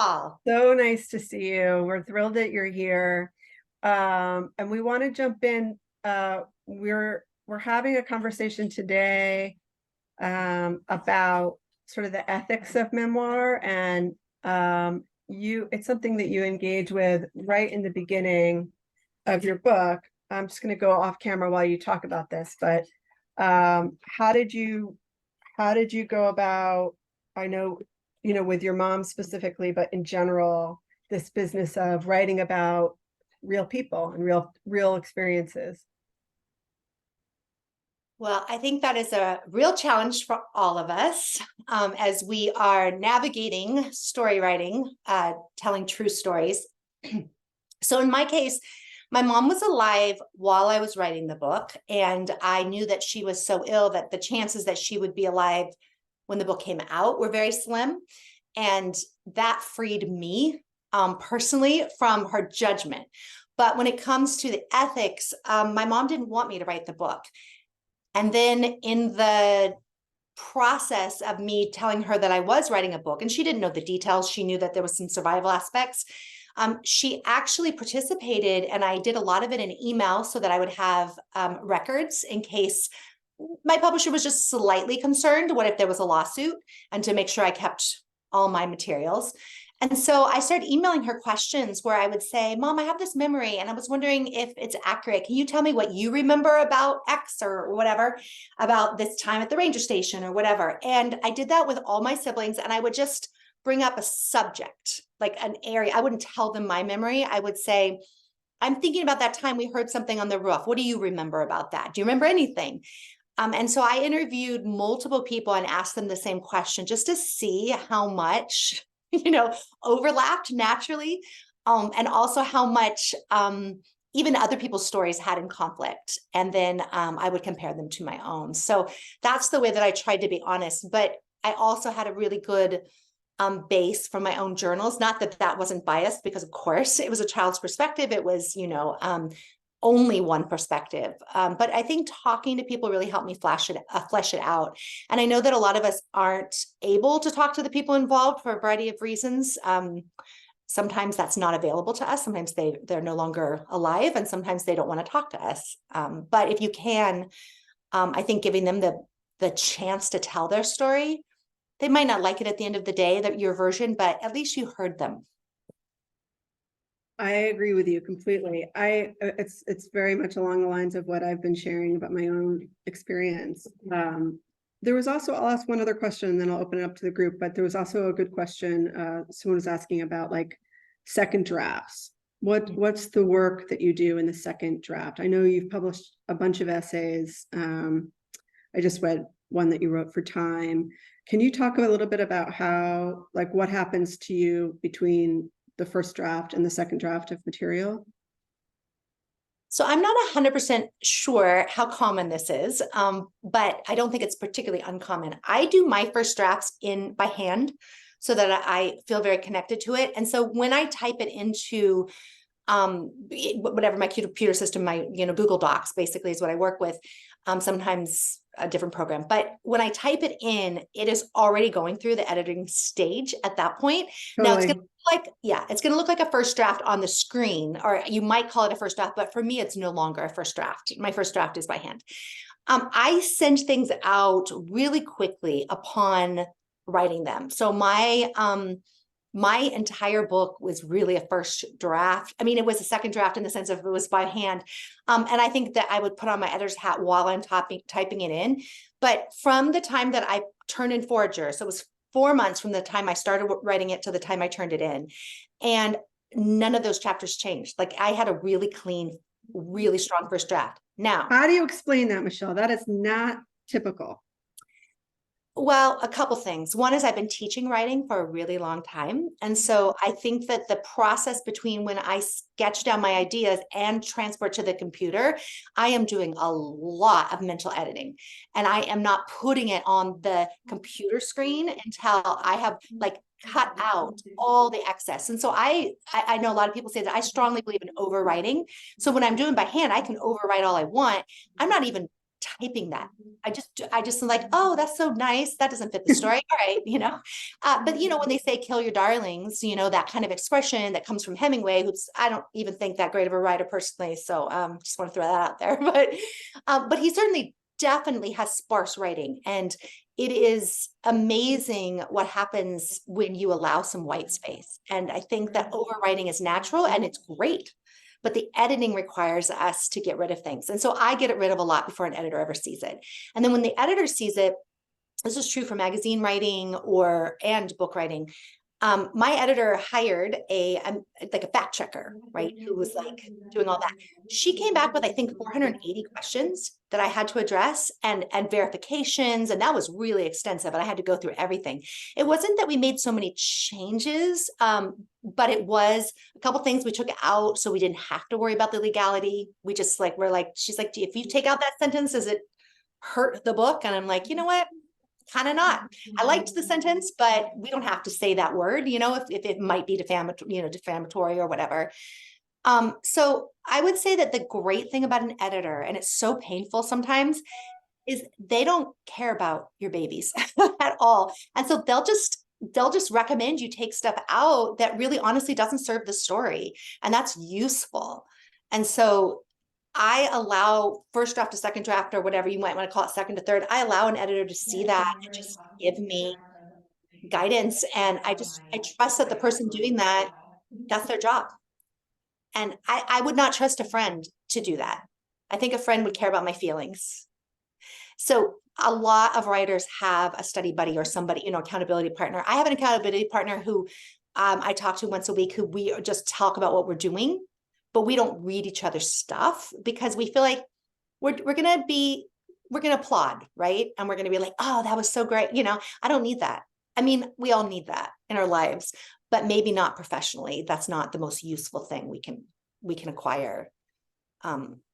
All. So nice to see you. We're thrilled that you're here. And we want to jump in. We're having a conversation today about sort of the ethics of memoir, and it's something that you engage with right in the beginning of your book. I'm just going to go off camera while you talk about this, but how did you go about, I know, with your mom specifically, but in general, this business of writing about real people and real experiences? Well, I think that is a real challenge for all of us as we are navigating story writing, telling true stories. So in my case, my mom was alive while I was writing the book, and I knew that she was so ill that the chances that she would be alive when the book came out were very slim. And that freed me personally from her judgment. But when it comes to the ethics, my mom didn't want me to write the book. And then in the process of me telling her that I was writing a book, and she didn't know the details, she knew that there was some survival aspects. She actually participated, and I did a lot of it in email so that I would have records in case my publisher was just slightly concerned. What if there was a lawsuit? And to make sure I kept all my materials. And so I started emailing her questions where I would say, Mom, I have this memory and I was wondering if it's accurate. Can you tell me what you remember about X or whatever, about this time at the ranger station or whatever? And I did that with all my siblings, and I would just bring up a subject, like an area. I wouldn't tell them my memory. I would say, I'm thinking about that time we heard something on the roof. What do you remember about that? Do you remember anything? And so I interviewed multiple people and asked them the same question just to see how much, overlapped naturally, and also how much even other people's stories had in conflict. And then I would compare them to my own. So that's the way that I tried to be honest. But I also had a really good base from my own journals. Not that that wasn't biased, because of course it was a child's perspective. It was, only one perspective. But I think talking to people really helped me flesh it out. And I know that a lot of us aren't able to talk to the people involved for a variety of reasons. Sometimes that's not available to us. Sometimes they're no longer alive, and sometimes they don't want to talk to us. But if you can, I think giving them the chance to tell their story, they might not like it at the end of the day, that your version, but at least you heard them. I agree with you completely. It's very much along the lines of what I've been sharing about my own experience. There was also, I'll ask one other question and then I'll open it up to the group, but there was also a good question. Someone was asking about like second drafts. What's the work that you do in the second draft? I know you've published a bunch of essays. I just read one that you wrote for Time. Can you talk a little bit about how, like, what happens to you between the first draft and the second draft of material? So I'm not 100% sure how common this is, but I don't think it's particularly uncommon. I do my first drafts by hand so that I feel very connected to it. And so when I type it into whatever my computer system, my Google Docs basically is what I work with, sometimes a different program. But when I type it in, it is already going through the editing stage at that point. Now it's going to look like a first draft on the screen, or you might call it a first draft, but for me, it's no longer a first draft. My first draft is by hand. I send things out really quickly upon writing them. So my entire book was really a first draft. I mean, it was a second draft in the sense of it was by hand. And I think that I would put on my editor's hat while I'm typing it in. But from the time that I turned in Forager, so it was 4 months from the time I started writing it to the time I turned it in. And none of those chapters changed. Like, I had a really clean, really strong first draft. Now, how do you explain that, Michelle? That is not typical. Well, a couple things. One is I've been teaching writing for a really long time. And so I think that the process between when I sketch down my ideas and transport to the computer, I am doing a lot of mental editing. And I am not putting it on the computer screen until I have like cut out all the excess. And so I know a lot of people say that I strongly believe in overwriting. So when I'm doing by hand, I can overwrite all I want. I'm not even typing that. I just am like, oh, that's so nice. That doesn't fit the story. All right, but when they say kill your darlings, that kind of expression that comes from Hemingway, who's, I don't even think that great of a writer personally. So just want to throw that out there. But he certainly definitely has sparse writing, and it is amazing what happens when you allow some white space. And I think that overwriting is natural and it's great, but the editing requires us to get rid of things. And so I get rid of a lot before an editor ever sees it. And then when the editor sees it, this is true for magazine writing and book writing. My editor hired a fact checker, right? Who was like doing all that. She came back with, I think, 480 questions that I had to address and verifications. And that was really extensive. And I had to go through everything. It wasn't that we made so many changes, but it was a couple things we took out. So we didn't have to worry about the legality. We just she's like, if you take out that sentence, does it hurt the book? And I'm like, you know what? Kind of not. I liked the sentence, but we don't have to say that word, if it might be defamatory or whatever. So I would say that the great thing about an editor, and it's so painful sometimes, is they don't care about your babies at all. And so they'll just recommend you take stuff out that really honestly doesn't serve the story. And that's useful. And so I allow first draft to second draft, or whatever you might want to call it, second to third. I allow an editor to see that and just give me guidance. And I trust that the person doing that, that's their job. And I would not trust a friend to do that. I think a friend would care about my feelings. So a lot of writers have a study buddy or somebody, accountability partner. I have an accountability partner who I talk to once a week, who we just talk about what we're doing, but we don't read each other's stuff because we feel like we're going to applaud, right? And we're going to be like, oh, that was so great. I don't need that. I mean, we all need that in our lives, but maybe not professionally. That's not the most useful thing we can acquire.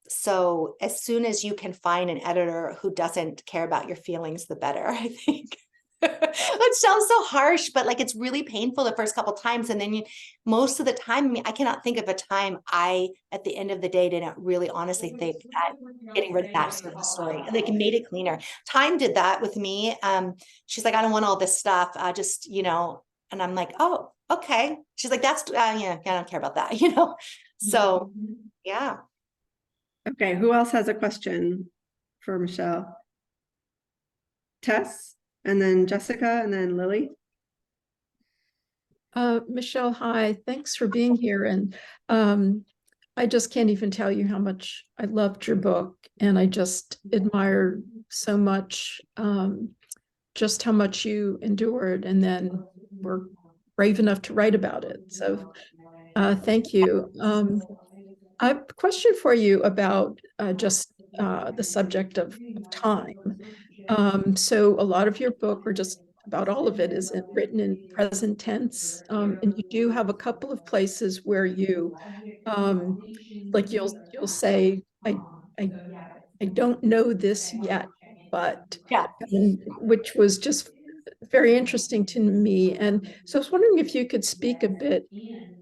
So as soon as you can find an editor who doesn't care about your feelings, the better, I think. It sounds so harsh, but it's really painful the first couple of times. And then most of the time, I cannot think of a time at the end of the day, didn't really honestly think that getting rid of that served the story. Made it cleaner. Time did that with me. She's like, I don't want all this stuff. And I'm like, oh, okay. She's like, that's, I don't care about that, So yeah. Okay. Who else has a question for Michelle? Tess? And then Jessica, and then Lily. Michelle, hi. Thanks for being here. And I just can't even tell you how much I loved your book. And I just admire so much just how much you endured and then were brave enough to write about it. So thank you. I have a question for you about just the subject of time. So a lot of your book, or just about all of it, is written in present tense. And you do have a couple of places where you, you'll say, I don't know this yet, but Yeah. which was just very interesting to me. And so I was wondering if you could speak a bit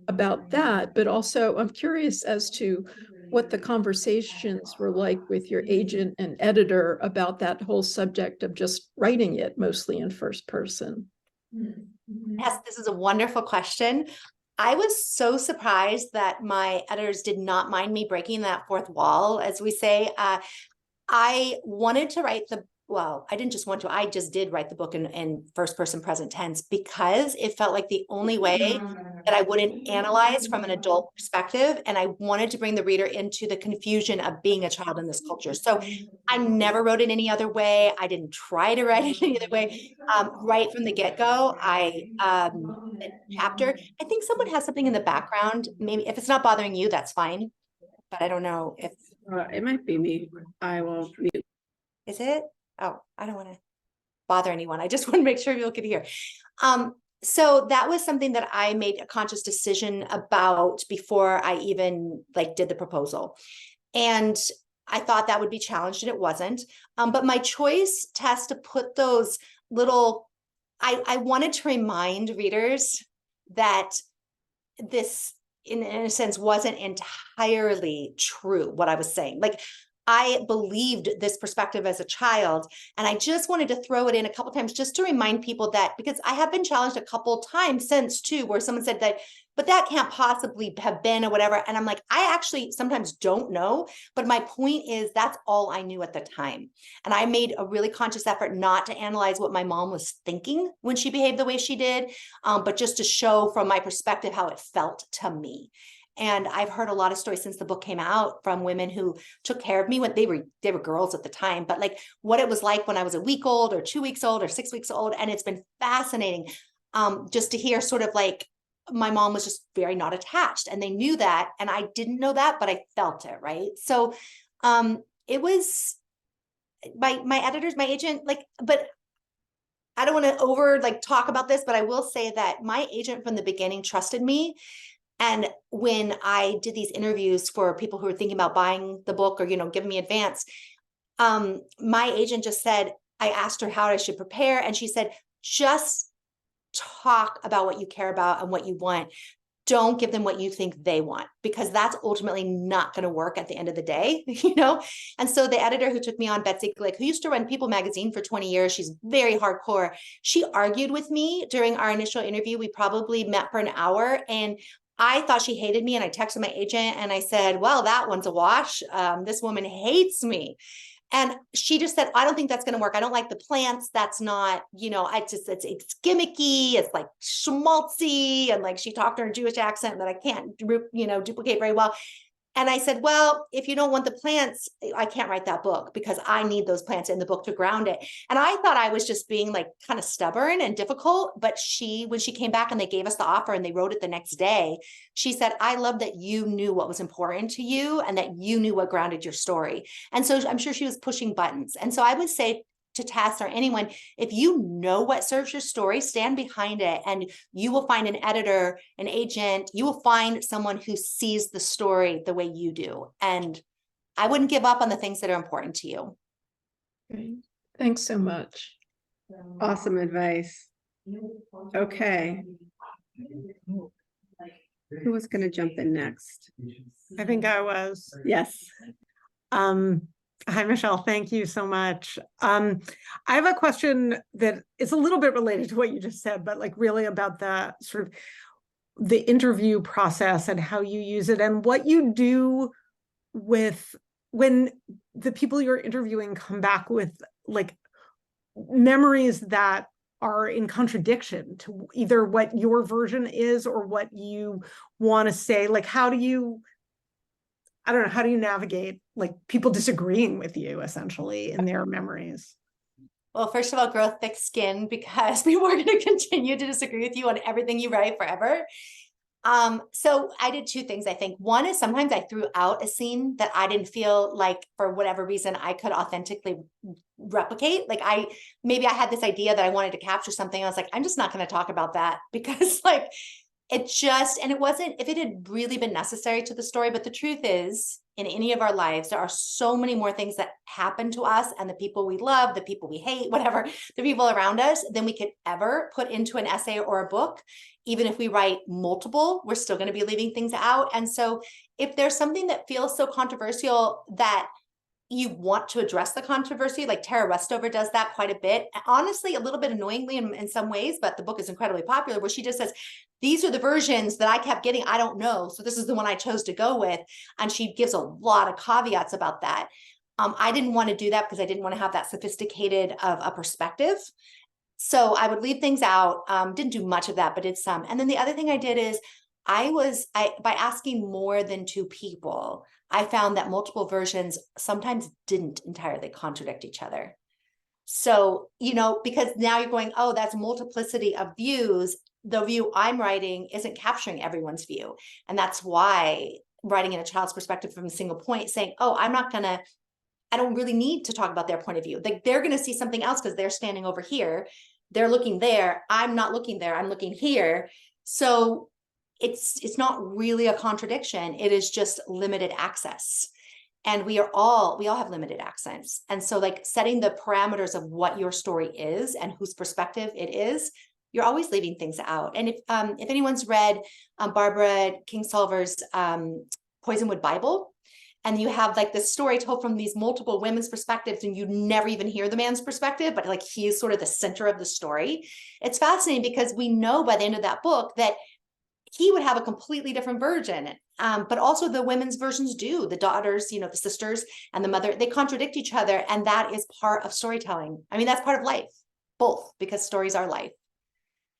about that, but also I'm curious as to what the conversations were like with your agent and editor about that whole subject of just writing it mostly in first person. Yes, this is a wonderful question. I was so surprised that my editors did not mind me breaking that fourth wall, as we say. I wanted to write I didn't just want to, I just did write the book in first person present tense because it felt like the only way that I wouldn't analyze from an adult perspective. And I wanted to bring the reader into the confusion of being a child in this culture. So I never wrote it any other way. I didn't try to write it any other way. Right from the get-go, the chapter, I think someone has something in the background. Maybe if it's not bothering you, that's fine. But I don't know if it might be me. I will mute. Is it? Oh, I don't want to bother anyone. I just want to make sure people could hear. So that was something that I made a conscious decision about before I even did the proposal. And I thought that would be challenged, and it wasn't. But my choice, Tess, to put those little, I wanted to remind readers that this, in a sense, wasn't entirely true, what I was saying. I believed this perspective as a child. And I just wanted to throw it in a couple times just to remind people that, because I have been challenged a couple times since too, where someone said that, but that can't possibly have been or whatever. And I'm like, I actually sometimes don't know. But my point is, that's all I knew at the time. And I made a really conscious effort not to analyze what my mom was thinking when she behaved the way she did, but just to show from my perspective how it felt to me. And I've heard a lot of stories since the book came out from women who took care of me when they were girls at the time, but like what it was like when I was a week old or 2 weeks old or 6 weeks old. And it's been fascinating just to hear sort of like, my mom was just very not attached, and they knew that. And I didn't know that, but I felt it. Right. So it was my editors, my agent, like, but I don't want to over like talk about this, but I will say that my agent from the beginning trusted me. And when I did these interviews for people who were thinking about buying the book or, giving me advance, my agent just said, I asked her how I should prepare. And she said, just talk about what you care about and what you want. Don't give them what you think they want, because that's ultimately not going to work at the end of the day, And so the editor who took me on, Betsy Glick, who used to run People magazine for 20 years, she's very hardcore. She argued with me during our initial interview. We probably met for an hour, and I thought she hated me. And I texted my agent and I said, well, that one's a wash. This woman hates me. And she just said, I don't think that's going to work. I don't like the plants. That's not, it's gimmicky. It's like schmaltzy. And like, she talked in her Jewish accent that I can't, duplicate very well. And I said, well, if you don't want the plants, I can't write that book, because I need those plants in the book to ground it. And I thought I was just being like kind of stubborn and difficult. But when she came back and they gave us the offer and they wrote it the next day, she said, I love that you knew what was important to you and that you knew what grounded your story. And so I'm sure she was pushing buttons. And so I would say to Tess or anyone, if you know what serves your story, stand behind it, and you will find an editor, an agent, you will find someone who sees the story the way you do. And I wouldn't give up on the things that are important to you. Great. Thanks so much. Awesome advice. Okay. Who was going to jump in next? I think I was. Yes. Hi, Michelle. Thank you so much. I have a question that is a little bit related to what you just said, but like really about the sort of the interview process and how you use it and what you do with when the people you're interviewing come back with like memories that are in contradiction to either what your version is or what you want to say. Like, how do you navigate like people disagreeing with you essentially in their memories? Well, first of all, grow thick skin, because people are going to continue to disagree with you on everything you write forever. So I did two things. I think one is sometimes I threw out a scene that I didn't feel like, for whatever reason, I could authentically replicate. Like maybe I had this idea that I wanted to capture something. I was like, I'm just not going to talk about that, because like and it wasn't, if it had really been necessary to the story, but the truth is, in any of our lives, there are so many more things that happen to us and the people we love, the people we hate, whatever, the people around us, than we could ever put into an essay or a book. Even if we write multiple, we're still going to be leaving things out. And so if there's something that feels so controversial that you want to address the controversy, like Tara Westover does that quite a bit, honestly, a little bit annoyingly in some ways, but the book is incredibly popular, where she just says, these are the versions that I kept getting. I don't know. So this is the one I chose to go with. And she gives a lot of caveats about that. I didn't want to do that because I didn't want to have that sophisticated of a perspective. So I would leave things out. Didn't do much of that, but did some. And then the other thing I did is by asking more than two people, I found that multiple versions sometimes didn't entirely contradict each other. So, because now you're going, oh, that's multiplicity of views. The view I'm writing isn't capturing everyone's view. And that's why writing in a child's perspective from a single point, saying, oh, I don't really need to talk about their point of view. Like, they're going to see something else because they're standing over here. They're looking there. I'm not looking there. I'm looking here. So it's not really a contradiction. It is just limited access. And we all have limited access. And so like setting the parameters of what your story is and whose perspective it is, you're always leaving things out. And if anyone's read Barbara Kingsolver's Poisonwood Bible, and you have like this story told from these multiple women's perspectives, and you never even hear the man's perspective, but like he is sort of the center of the story. It's fascinating because we know by the end of that book that he would have a completely different version. But also the women's versions do. The daughters, the sisters and the mother, they contradict each other. And that is part of storytelling. I mean, that's part of life, both, because stories are life.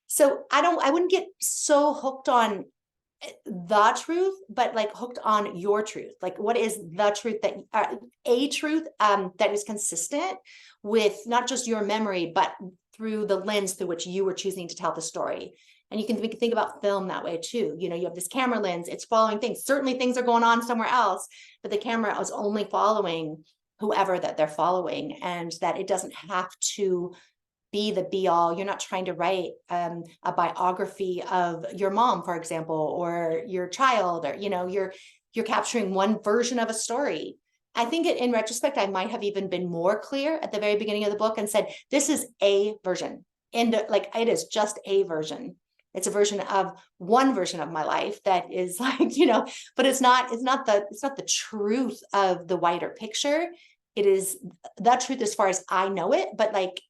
So I wouldn't get so hooked on the truth, but like hooked on your truth. Like, what is the truth that a truth that is consistent with not just your memory, but through the lens through which you were choosing to tell the story. And you can think about film that way too. You have this camera lens, it's following things. Certainly things are going on somewhere else, but the camera is only following whoever that they're following, and that it doesn't have to be the be all. You're not trying to write a biography of your mom, for example, or your child, or you're capturing one version of a story. I think in retrospect, I might have even been more clear at the very beginning of the book and said, this is a version. And like, it is just a version. It's a version of one version of my life that is like, but it's not the truth of the wider picture. It is the truth as far as I know it, but like,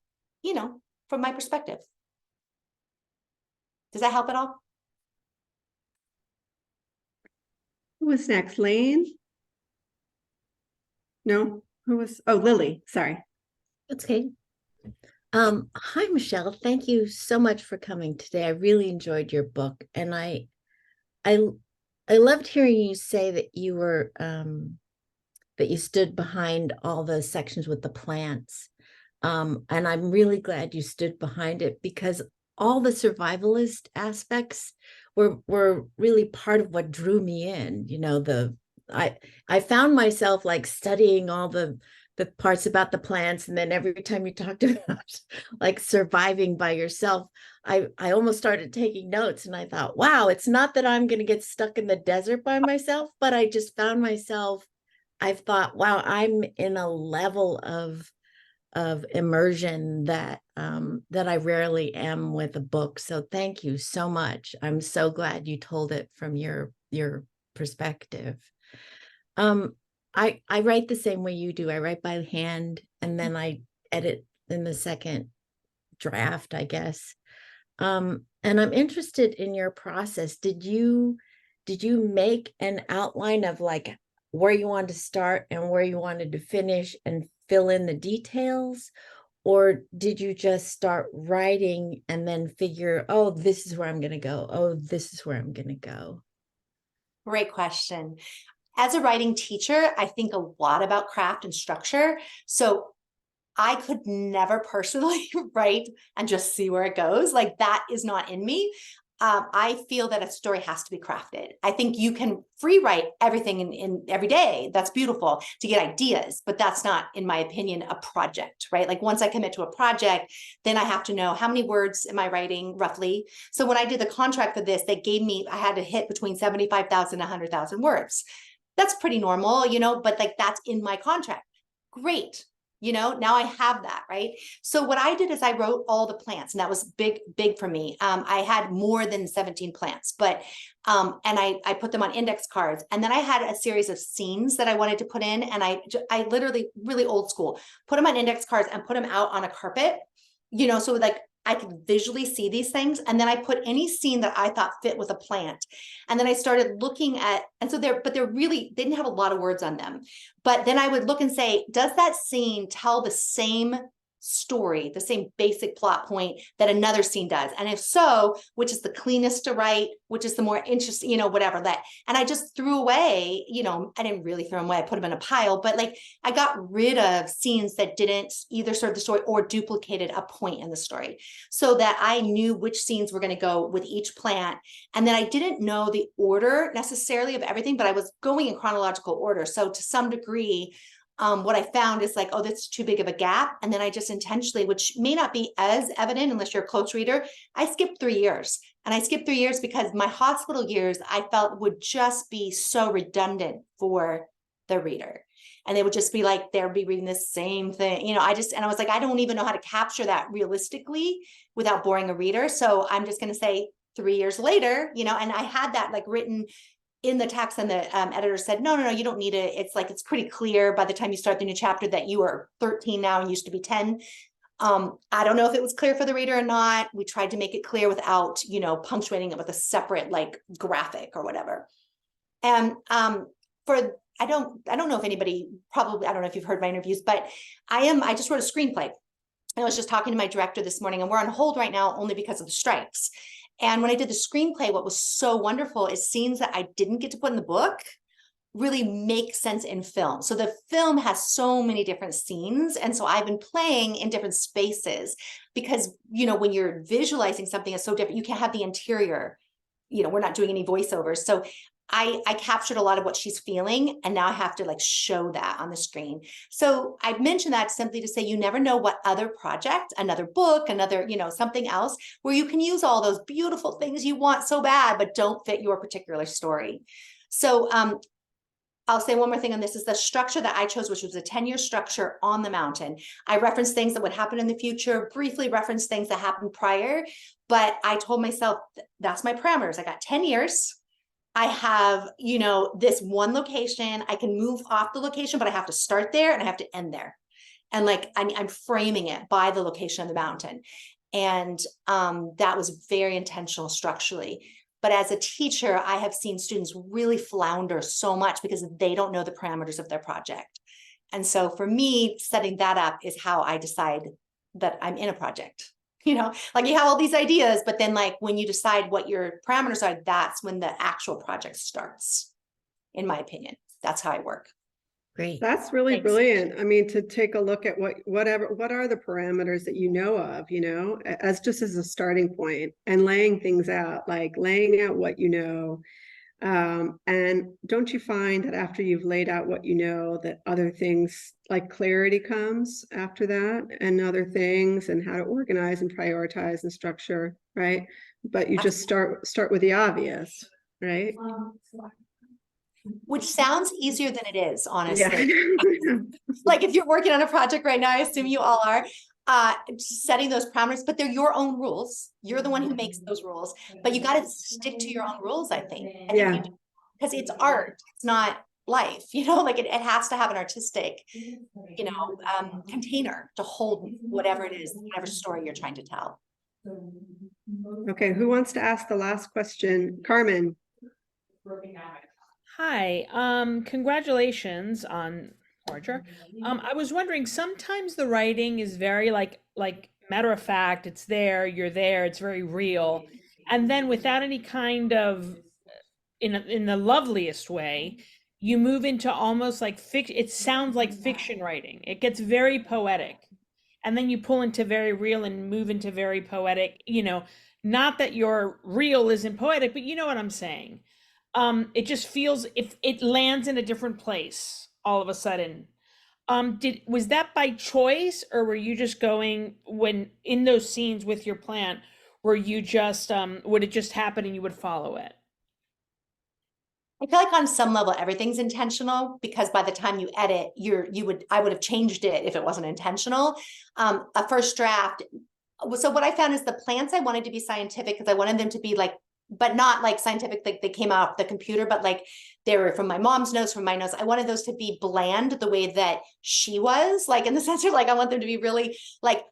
from my perspective. Does that help at all? Who was next? Lane? No, who was, oh, Lily, sorry. That's okay. Hi, Michelle. Thank you so much for coming today. I really enjoyed your book, and I loved hearing you say that you were that you stood behind all the sections with the plants. And I'm really glad you stood behind it, because all the survivalist aspects were really part of what drew me in. I found myself like studying all the parts about the plants, and then every time you talked about like surviving by yourself, I almost started taking notes, and I thought, wow, it's not that I'm going to get stuck in the desert by myself, but I just found myself, I've thought, wow, I'm in a level of immersion that I rarely am with a book. So thank you so much. I'm so glad you told it from your perspective. I write the same way you do. I write by hand, and then I edit in the second draft, I guess. And I'm interested in your process. Did you make an outline of like where you wanted to start and where you wanted to finish and fill in the details? Or did you just start writing and then figure, oh, this is where I'm going to go. Oh, this is where I'm going to go. Great question. As a writing teacher, I think a lot about craft and structure. So I could never personally write and just see where it goes. Like, that is not in me. I feel that a story has to be crafted. I think you can free write everything in every day. That's beautiful to get ideas, but that's not, in my opinion, a project, right? Like, once I commit to a project, then I have to know how many words am I writing roughly. So when I did the contract for this, they gave me, I had to hit between 75,000 and 100,000 words. That's pretty normal, but like, that's in my contract. Great. Now I have that, right? So what I did is I wrote all the plants, and that was big for me. I had more than 17 plants, but, and I put them on index cards, and then I had a series of scenes that I wanted to put in. And I literally, really old school, put them on index cards and put them out on a carpet, so like I could visually see these things. And then I put any scene that I thought fit with a plant. And then I started looking at, and so they didn't have a lot of words on them. But then I would look and say, does that scene tell the same story, the same basic plot point that another scene does? And if so, which is the cleanest to write, which is the more interesting, whatever that. And I just threw away, I didn't really throw them away. I put them in a pile, but like, I got rid of scenes that didn't either serve the story or duplicated a point in the story, so that I knew which scenes were going to go with each plant. And then I didn't know the order necessarily of everything, but I was going in chronological order. So to some degree, what I found is like, oh, that's too big of a gap. And then I just intentionally, which may not be as evident unless you're a close reader, I skipped 3 years. And I skipped 3 years because my hospital years, I felt, would just be so redundant for the reader. And they would just be like, they'll be reading the same thing. And I was like, I don't even know how to capture that realistically without boring a reader. So I'm just going to say 3 years later, and I had that like written in the text, and the editor said, no, you don't need it. It's pretty clear by the time you start the new chapter that you are 13 now and used to be 10. I don't know if it was clear for the reader or not. We tried to make it clear without, punctuating it with a separate like graphic or whatever. And I don't know if anybody, probably, I don't know if you've heard my interviews, but I just wrote a screenplay. I was just talking to my director this morning, and we're on hold right now only because of the strikes. And when I did the screenplay, what was so wonderful is scenes that I didn't get to put in the book really make sense in film. So the film has so many different scenes. And so I've been playing in different spaces because, when you're visualizing something is so different, you can't have the interior, we're not doing any voiceovers. So I captured a lot of what she's feeling, and now I have to like show that on the screen. So I mentioned that simply to say, you never know what other project, another book, another, something else where you can use all those beautiful things you want so bad, but don't fit your particular story. So I'll say one more thing on this is the structure that I chose, which was a 10-year structure on the mountain. I referenced things that would happen in the future, briefly referenced things that happened prior, but I told myself that's my parameters. I got 10 years. I have, this one location. I can move off the location, but I have to start there and I have to end there. And like, I'm framing it by the location of the mountain. And that was very intentional structurally. But as a teacher, I have seen students really flounder so much because they don't know the parameters of their project. And so for me, setting that up is how I decide that I'm in a project. Like you have all these ideas, but then like when you decide what your parameters are, that's when the actual project starts. In my opinion, that's how I work. Great. That's really Thanks. brilliant. I mean, to take a look at what are the parameters that you know of, as just as a starting point, and laying things out, like laying out what you know. And don't you find that after you've laid out what you know, that other things like clarity comes after that, and other things, and how to organize and prioritize and structure, right? But you just start with the obvious, right? Which sounds easier than it is, honestly. Yeah. Like if you're working on a project right now, I assume you all are, setting those parameters, but they're your own rules. You're the one who makes those rules, but you got to stick to your own rules, I think. Yeah. Because it's art, it's not life, like it has to have an artistic, container to hold whatever it is, whatever story you're trying to tell. Okay, who wants to ask the last question? Carmen. Hi, congratulations on Archer. I was wondering, sometimes the writing is very like matter of fact, it's there, you're there, it's very real. And then without any kind of, in the loveliest way, you move into almost like it sounds like fiction writing. It gets very poetic. And then you pull into very real and move into very poetic, not that your real isn't poetic, but you know what I'm saying. It just feels, if it lands in a different place all of a sudden. Was that by choice, or were you just going, when in those scenes with your plant, were you just would it just happen and you would follow it? I feel like on some level, everything's intentional, because by the time you edit, I would have changed it if it wasn't intentional. A first draft. So what I found is the plants I wanted to be scientific, because I wanted them to be like, but not like scientific, like they came out of the computer, but like they were from my mom's notes, from my notes. I wanted those to be bland the way that she was, like in the sense of like, I want them to be really like,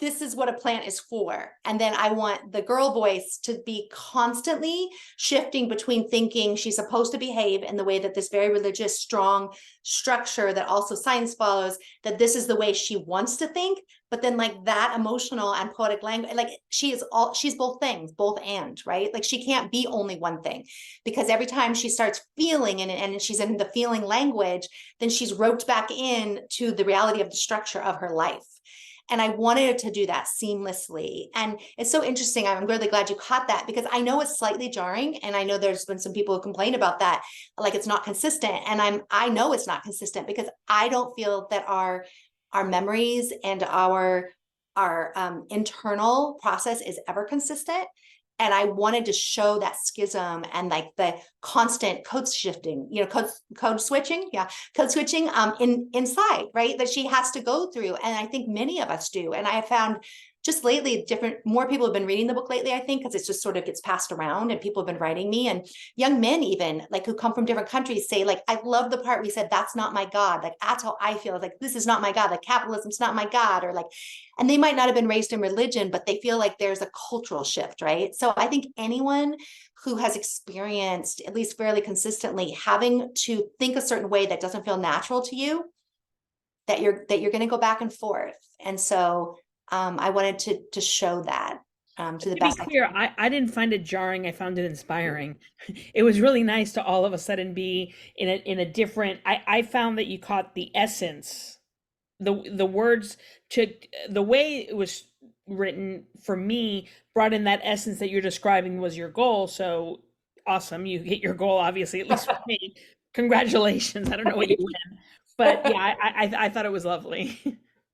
this is what a plant is for. And then I want the girl voice to be constantly shifting between thinking she's supposed to behave in the way that this very religious, strong structure that also science follows, that this is the way she wants to think. But then like that emotional and poetic language, like she's both things, both and, right? Like she can't be only one thing, because every time she starts feeling and she's in the feeling language, then she's roped back in to the reality of the structure of her life. And I wanted to do that seamlessly. And it's so interesting. I'm really glad you caught that, because I know it's slightly jarring. And I know there's been some people who complain about that, like it's not consistent. And I know it's not consistent, because I don't feel that our memories and our internal process is ever consistent. And I wanted to show that schism and like the constant code shifting, code switching inside, right? That she has to go through. And I think many of us do. And I found just lately, more people have been reading the book lately, I think, because it's just sort of gets passed around and people have been writing me, and young men even like who come from different countries say like, I love the part we said, that's not my God. Like, that's how I feel. Like, this is not my God. Like, capitalism's not my God. Or like, and they might not have been raised in religion, but they feel like there's a cultural shift, right? So I think anyone who has experienced, at least fairly consistently, having to think a certain way that doesn't feel natural to you, that you're going to go back and forth. And so I wanted to show that to the To be best. clear, I didn't find it jarring. I found it inspiring. It was really nice to all of a sudden be in a different. I found that you caught the essence, the words to the way it was written for me brought in that essence that you're describing was your goal. So awesome, you hit your goal. Obviously, at least for me. Congratulations. I don't know what you win, but yeah, I thought it was lovely.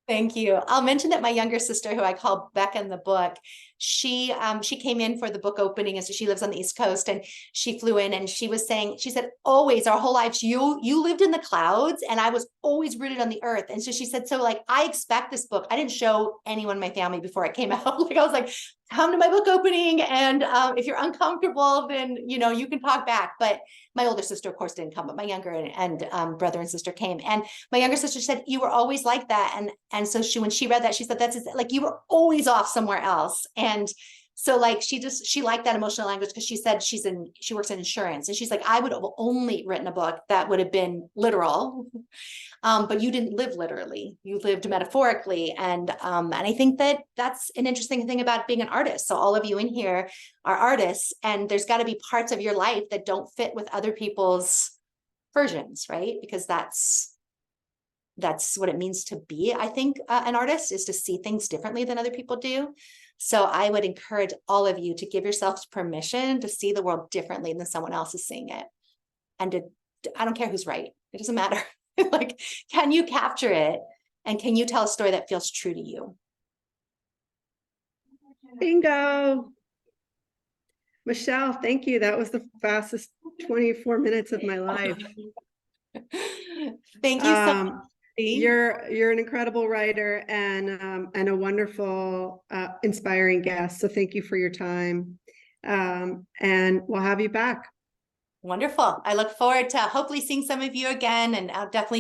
Thank you. I'll mention that my younger sister, who I call Beck in the book, she came in for the book opening, and so she lives on the East Coast, and she flew in, and she was saying, she said, always our whole lives, you lived in the clouds, and I was always rooted on the earth. And so she said, so like, I expect this book. I didn't show anyone in my family before it came out. Like, I was like, come to my book opening, and if you're uncomfortable, then you can talk back. But my older sister, of course, didn't come, but my younger and brother and sister came. And my younger sister said, you were always like that. And so when she read that, she said, that's like, you were always off somewhere else. And so like, she liked that emotional language, because she said she works in insurance, and she's like, I would have only written a book that would have been literal. But you didn't live literally, you lived metaphorically. And I think that that's an interesting thing about being an artist. So all of you in here are artists, and there's got to be parts of your life that don't fit with other people's versions, right? Because that's what it means to be, I think, an artist, is to see things differently than other people do. So I would encourage all of you to give yourselves permission to see the world differently than someone else is seeing it. And I don't care who's right. It doesn't matter. Like, can you capture it? And can you tell a story that feels true to you? Bingo. Michelle, thank you. That was the fastest 24 minutes of my life. Thank you so much. You're an incredible writer and a wonderful, inspiring guest. So thank you for your time. And we'll have you back. Wonderful. I look forward to hopefully seeing some of you again, and I'll definitely